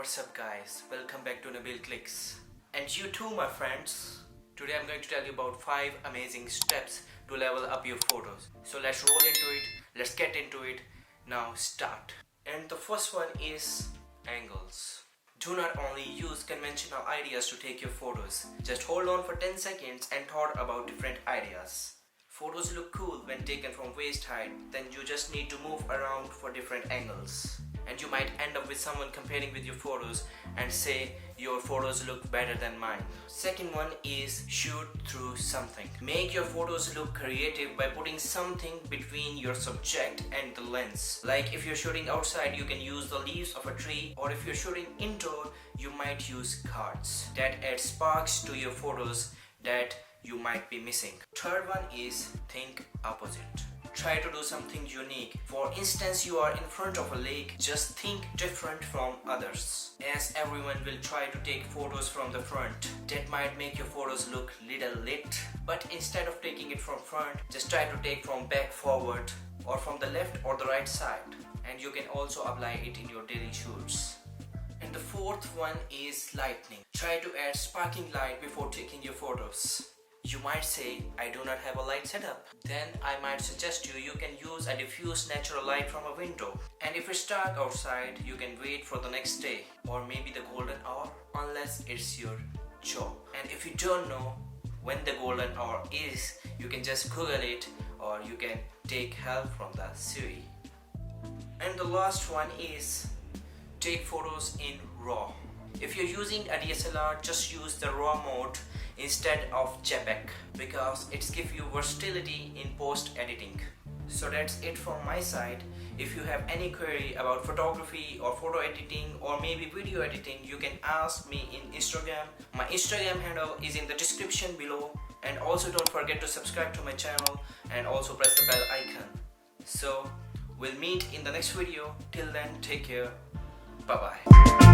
What's up guys, welcome back to Nabil Clicks. And you too my friends. Today I'm going to tell you about 5 amazing steps to level up your photos. So let's roll into it, let's get into it. Now start. And the first one is angles. Do not only use conventional ideas to take your photos. Just hold on for 10 seconds and thought about different ideas. Photos look cool when taken from waist height, then you just need to move around for different angles. And you might end up with someone comparing with your photos and say your photos look better than mine. Second one is shoot through something. Make your photos look creative by putting something between your subject and the lens. Like if you're shooting outside, you can use the leaves of a tree, or if you're shooting indoor, you might use cards. That adds sparks to your photos that you might be missing. Third one is think opposite. Try to do something unique. For instance, you are in front of a lake, just think different from others. As everyone will try to take photos from the front, that might make your photos look little lit. But instead of taking it from front, just try to take from back forward, or from the left or the right side. And you can also apply it in your daily shoots. And the fourth one is lighting. Try to add sparkling light before taking your photos. You might say, I do not have a light setup. Then I might suggest you can use a diffuse natural light from a window. And if it's dark outside, you can wait for the next day or maybe the golden hour, unless it's your job. And if you don't know when the golden hour is, you can just Google it, or you can take help from the Siri. And the last one is take photos in RAW. If you're using a DSLR, just use the RAW mode instead of JPEG, because it gives you versatility in post-editing. So that's it from my side. If you have any query about photography or photo editing or maybe video editing, you can ask me in Instagram. My Instagram handle is in the description below. And also don't forget to subscribe to my channel and also press the bell icon. So we'll meet in the next video. Till then, take care. Bye bye.